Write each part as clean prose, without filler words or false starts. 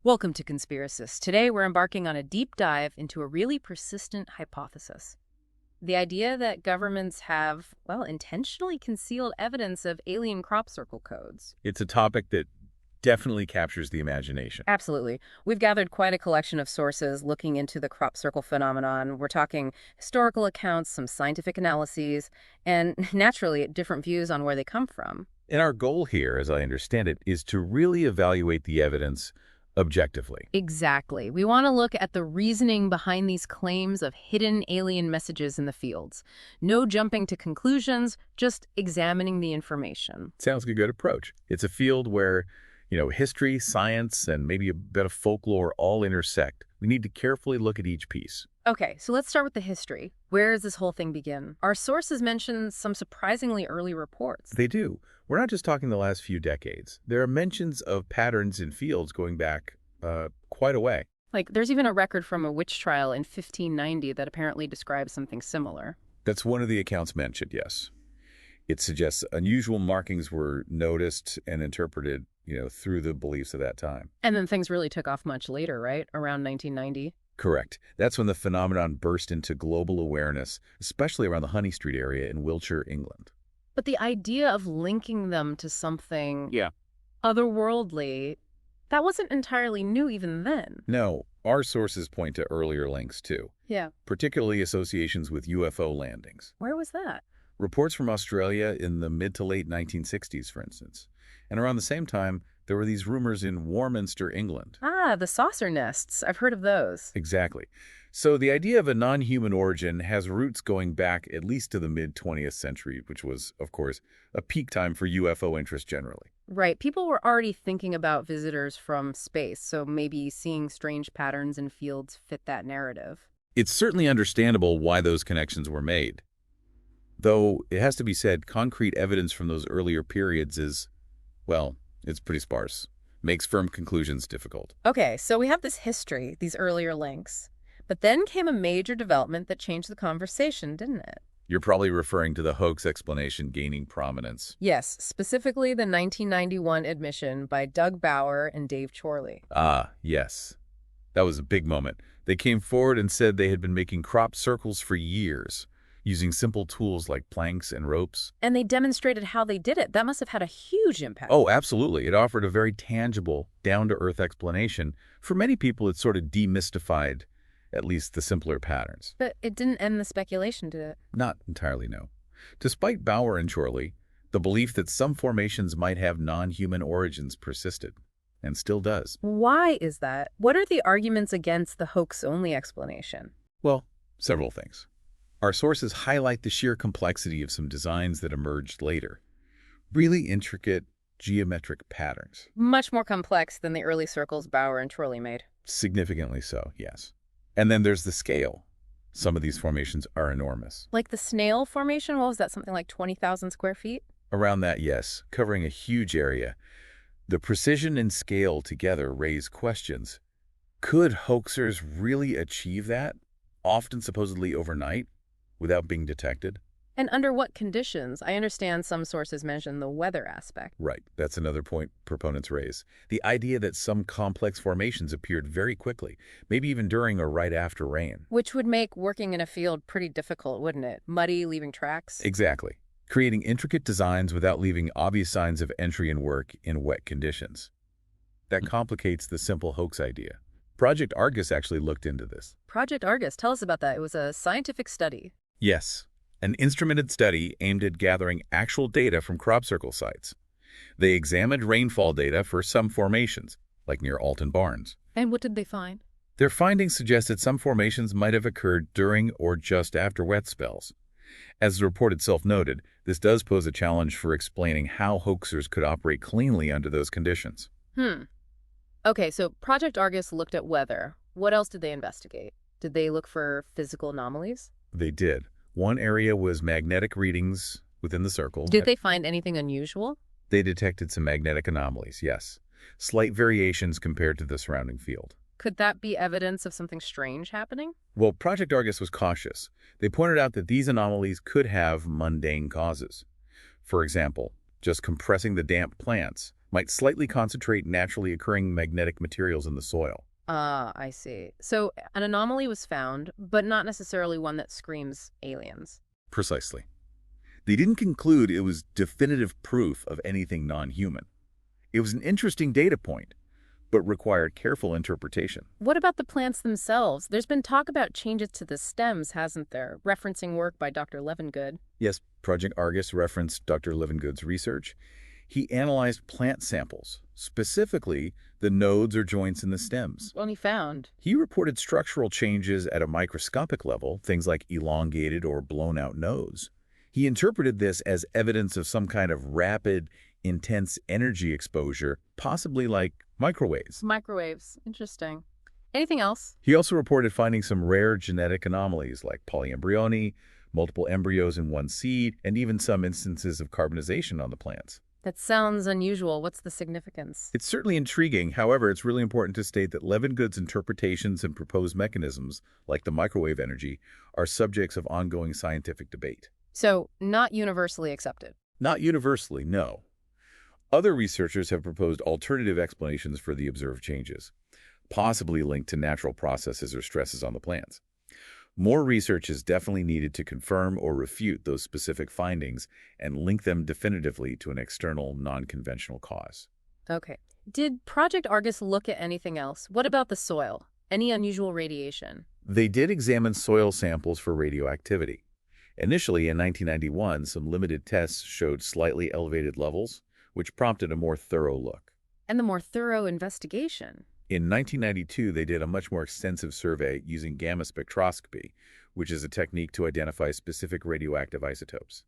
Welcome to Conspiracist. Today we're embarking on a deep dive into a really persistent hypothesis. The idea that governments have, well, intentionally concealed evidence of alien crop circle codes. It's a topic that definitely captures the imagination. Absolutely. We've gathered quite a collection of sources looking into the crop circle phenomenon. We're talking historical accounts, some scientific analyses, and naturally different views on where they come from. And our goal here, as I understand it, is to really evaluate the evidence objectively. Exactly. We want to look at the reasoning behind these claims of hidden alien messages in the fields. No jumping to conclusions, just examining the information. Sounds like a good approach. It's a field where, history, science, and maybe a bit of folklore all intersect. We need to carefully look at each piece. Okay, so let's start with the history. Where does this whole thing begin? Our sources mention some surprisingly early reports. They do. We're not just talking the last few decades. There are mentions of patterns in fields going back quite a way. Like, there's even a record from a witch trial in 1590 that apparently describes something similar. That's one of the accounts mentioned, yes. It suggests unusual markings were noticed and interpreted, through the beliefs of that time. And then things really took off much later, right? Around 1990. Correct. That's when the phenomenon burst into global awareness, especially around the Honey Street area in Wiltshire, England. But the idea of linking them to something Yeah. otherworldly, that wasn't entirely new even then. No, our sources point to earlier links, too, Yeah. particularly associations with UFO landings. Where was that? Reports from Australia in the mid to late 1960s, for instance. And around the same time, there were these rumors in Warminster, England. Ah, the saucer nests. I've heard of those. Exactly. So the idea of a non-human origin has roots going back at least to the mid-20th century, which was, of course, a peak time for UFO interest generally. Right. People were already thinking about visitors from space, so maybe seeing strange patterns in fields fit that narrative. It's certainly understandable why those connections were made. Though, it has to be said, concrete evidence from those earlier periods is, well, it's pretty sparse. Makes firm conclusions difficult. Okay, so we have this history, these earlier links. But then came a major development that changed the conversation, didn't it? You're probably referring to the hoax explanation gaining prominence. Yes, specifically the 1991 admission by Doug Bauer and Dave Chorley. Ah, yes. That was a big moment. They came forward and said they had been making crop circles for years, using simple tools like planks and ropes. And they demonstrated how they did it. That must have had a huge impact. Oh, absolutely. It offered a very tangible, down-to-earth explanation. For many people, it sort of demystified at least the simpler patterns. But it didn't end the speculation, did it? Not entirely, no. Despite Bauer and Chorley, the belief that some formations might have non-human origins persisted, and still does. Why is that? What are the arguments against the hoax-only explanation? Well, several things. Our sources highlight the sheer complexity of some designs that emerged later. Really intricate geometric patterns. Much more complex than the early circles Bauer and Chorley made. Significantly so, yes. And then there's the scale. Some of these formations are enormous. Like the snail formation, what was that, something like 20,000 square feet? Around that, yes, covering a huge area. The precision and scale together raise questions. Could hoaxers really achieve that, often supposedly overnight, without being detected? And under what conditions? I understand some sources mention the weather aspect. Right. That's another point proponents raise. The idea that some complex formations appeared very quickly, maybe even during or right after rain. Which would make working in a field pretty difficult, wouldn't it? Muddy, leaving tracks? Exactly. Creating intricate designs without leaving obvious signs of entry and work in wet conditions. That complicates the simple hoax idea. Project Argus actually looked into this. Project Argus, tell us about that. It was a scientific study. Yes. An instrumented study aimed at gathering actual data from crop circle sites. They examined rainfall data for some formations, like near Alton Barns. And what did they find? Their findings suggested some formations might have occurred during or just after wet spells. As the report itself noted, this does pose a challenge for explaining how hoaxers could operate cleanly under those conditions. Okay, so Project Argus looked at weather. What else did they investigate? Did they look for physical anomalies? They did. One area was magnetic readings within the circle. Did they find anything unusual? They detected some magnetic anomalies, yes. Slight variations compared to the surrounding field. Could that be evidence of something strange happening? Well, Project Argus was cautious. They pointed out that these anomalies could have mundane causes. For example, just compressing the damp plants might slightly concentrate naturally occurring magnetic materials in the soil. Ah, I see. So an anomaly was found, but not necessarily one that screams aliens. Precisely. They didn't conclude it was definitive proof of anything non-human. It was an interesting data point, but required careful interpretation. What about the plants themselves? There's been talk about changes to the stems, hasn't there? Referencing work by Dr. Levengood. Yes, Project Argus referenced Dr. Levengood's research. He analyzed plant samples, specifically the nodes or joints in the stems. What he found? He reported structural changes at a microscopic level, things like elongated or blown-out nodes. He interpreted this as evidence of some kind of rapid, intense energy exposure, possibly like microwaves. Microwaves. Interesting. Anything else? He also reported finding some rare genetic anomalies like polyembryony, multiple embryos in one seed, and even some instances of carbonization on the plants. That sounds unusual. What's the significance? It's certainly intriguing. However, it's really important to state that Levengood's interpretations and proposed mechanisms, like the microwave energy, are subjects of ongoing scientific debate. So, not universally accepted. Not universally, no. Other researchers have proposed alternative explanations for the observed changes, possibly linked to natural processes or stresses on the plants. More research is definitely needed to confirm or refute those specific findings and link them definitively to an external, non-conventional cause. Okay. Did Project Argus look at anything else? What about the soil? Any unusual radiation? They did examine soil samples for radioactivity. Initially, in 1991, some limited tests showed slightly elevated levels, which prompted a more thorough look. And the more thorough investigation? In 1992, they did a much more extensive survey using gamma spectroscopy, which is a technique to identify specific radioactive isotopes.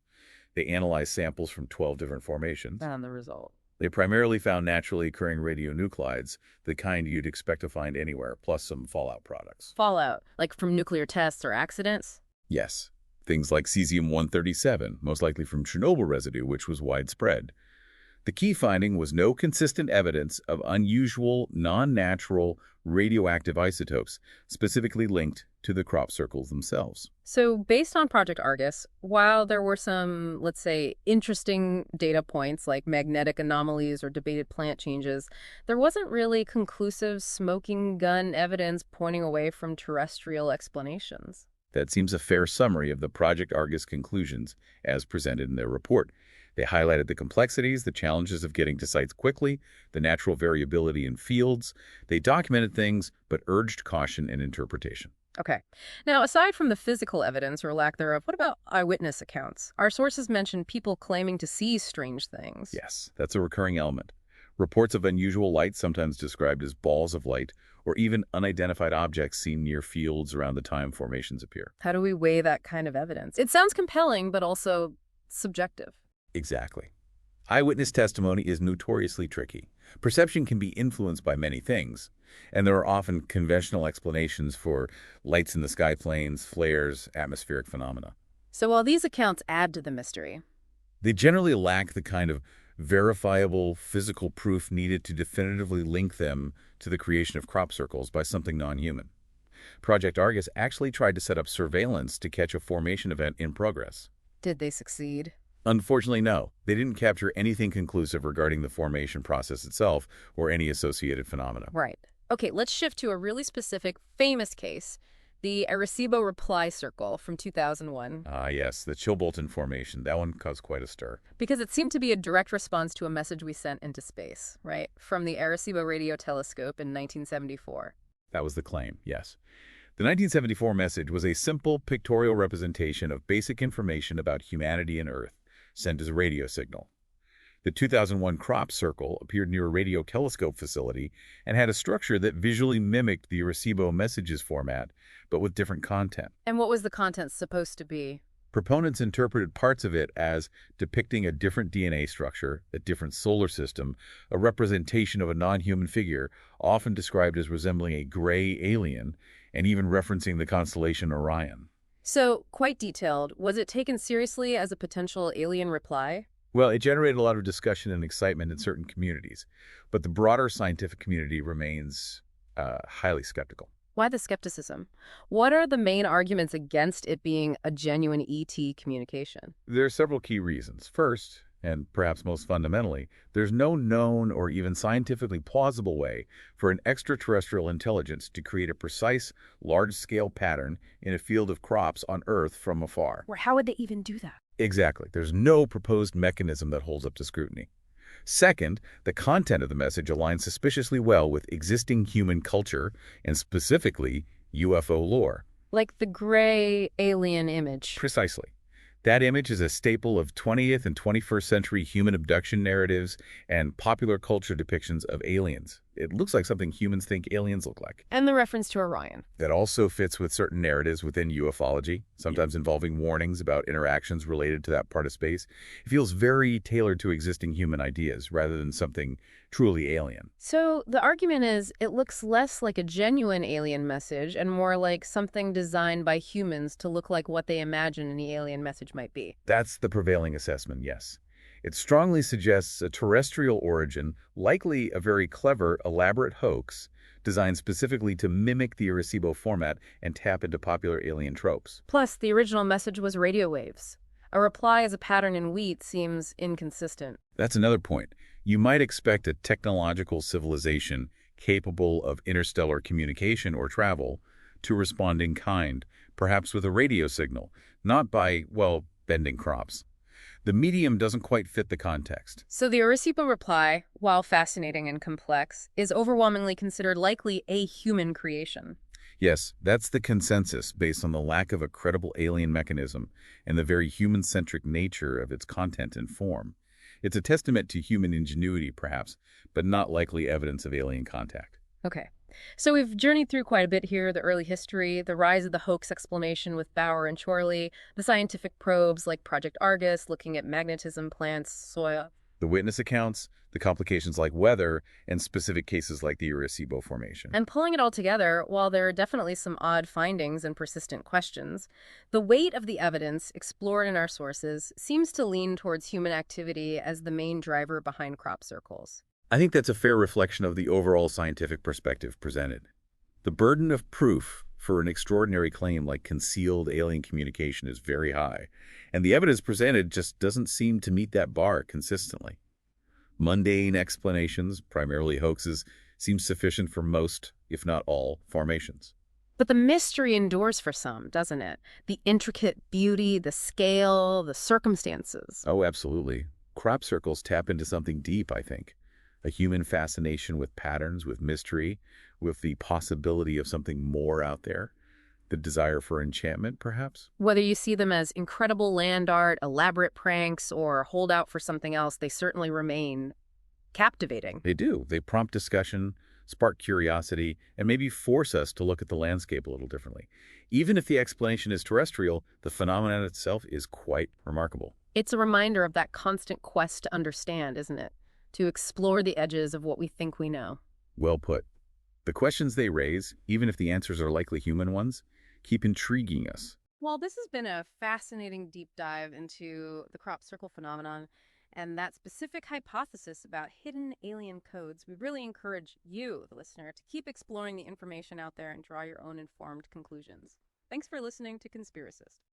They analyzed samples from 12 different formations. And the result? They primarily found naturally occurring radionuclides, the kind you'd expect to find anywhere, plus some fallout products. Fallout? Like from nuclear tests or accidents? Yes. Things like cesium-137, most likely from Chernobyl residue, which was widespread. The key finding was no consistent evidence of unusual, non-natural radioactive isotopes, specifically linked to the crop circles themselves. So based on Project Argus, while there were some, let's say, interesting data points like magnetic anomalies or debated plant changes, there wasn't really conclusive smoking gun evidence pointing away from terrestrial explanations. That seems a fair summary of the Project Argus conclusions as presented in their report. They highlighted the complexities, the challenges of getting to sites quickly, the natural variability in fields. They documented things, but urged caution and interpretation. Okay. Now, aside from the physical evidence or lack thereof, what about eyewitness accounts? Our sources mention people claiming to see strange things. Yes, that's a recurring element. Reports of unusual light, sometimes described as balls of light, or even unidentified objects seen near fields around the time formations appear. How do we weigh that kind of evidence? It sounds compelling, but also subjective. Exactly. Eyewitness testimony is notoriously tricky. Perception can be influenced by many things, and there are often conventional explanations for lights in the sky planes, flares, atmospheric phenomena. So while these accounts add to the mystery, they generally lack the kind of verifiable physical proof needed to definitively link them to the creation of crop circles by something non-human. Project Argus actually tried to set up surveillance to catch a formation event in progress. did they succeed? Unfortunately, no. They didn't capture anything conclusive regarding the formation process itself or any associated phenomena. Right. Okay, let's shift to a really specific, famous case, the Arecibo Reply Circle from 2001. Ah, yes, the Chilbolton Formation. That one caused quite a stir. Because it seemed to be a direct response to a message we sent into space, right? From the Arecibo Radio Telescope in 1974. That was the claim, yes. The 1974 message was a simple pictorial representation of basic information about humanity and Earth, sent as a radio signal. The 2001 crop circle appeared near a radio telescope facility and had a structure that visually mimicked the Arecibo messages format, but with different content. And what was the content supposed to be? Proponents interpreted parts of it as depicting a different DNA structure, a different solar system, a representation of a non-human figure, often described as resembling a gray alien, and even referencing the constellation Orion. So, quite detailed. Was it taken seriously as a potential alien reply? Well, it generated a lot of discussion and excitement in certain communities, but the broader scientific community remains highly skeptical. Why the skepticism? What are the main arguments against it being a genuine ET communication? There are several key reasons. First, And perhaps most fundamentally, there's no known or even scientifically plausible way for an extraterrestrial intelligence to create a precise, large-scale pattern in a field of crops on Earth from afar. Or how would they even do that? Exactly. There's no proposed mechanism that holds up to scrutiny. Second, the content of the message aligns suspiciously well with existing human culture and specifically UFO lore. Like the gray alien image. Precisely. That image is a staple of 20th and 21st century human abduction narratives and popular culture depictions of aliens. It looks like something humans think aliens look like. And the reference to Orion. That also fits with certain narratives within ufology, sometimes involving warnings about interactions related to that part of space. It feels very tailored to existing human ideas rather than something truly alien. So the argument is it looks less like a genuine alien message and more like something designed by humans to look like what they imagine any alien message might be. That's the prevailing assessment, yes. It strongly suggests a terrestrial origin, likely a very clever, elaborate hoax, designed specifically to mimic the Arecibo format and tap into popular alien tropes. Plus, the original message was radio waves. A reply as a pattern in wheat seems inconsistent. That's another point. You might expect a technological civilization capable of interstellar communication or travel to respond in kind, perhaps with a radio signal, not by, well, bending crops. The medium doesn't quite fit the context. So the Arecibo reply, while fascinating and complex, is overwhelmingly considered likely a human creation. Yes, that's the consensus based on the lack of a credible alien mechanism and the very human-centric nature of its content and form. It's a testament to human ingenuity, perhaps, but not likely evidence of alien contact. Okay. So we've journeyed through quite a bit here, the early history, the rise of the hoax explanation with Bauer and Chorley, the scientific probes like Project Argus looking at magnetism, plants, soil. The witness accounts, the complications like weather, and specific cases like the Arecibo Formation. And pulling it all together, while there are definitely some odd findings and persistent questions, the weight of the evidence explored in our sources seems to lean towards human activity as the main driver behind crop circles. I think that's a fair reflection of the overall scientific perspective presented. The burden of proof for an extraordinary claim like concealed alien communication is very high, and the evidence presented just doesn't seem to meet that bar consistently. Mundane explanations, primarily hoaxes, seem sufficient for most, if not all, formations. But the mystery endures for some, doesn't it? The intricate beauty, the scale, the circumstances. Oh, absolutely. Crop circles tap into something deep, I think. A human fascination with patterns, with mystery, with the possibility of something more out there. The desire for enchantment, perhaps? Whether you see them as incredible land art, elaborate pranks, or hold out for something else, they certainly remain captivating. They do. They prompt discussion, spark curiosity, and maybe force us to look at the landscape a little differently. Even if the explanation is terrestrial, the phenomenon itself is quite remarkable. It's a reminder of that constant quest to understand, isn't it? To explore the edges of what we think we know. Well put. The questions they raise, even if the answers are likely human ones, keep intriguing us. Well, this has been a fascinating deep dive into the crop circle phenomenon and that specific hypothesis about hidden alien codes. We really encourage you, the listener, to keep exploring the information out there and draw your own informed conclusions. Thanks for listening to Conspiracist.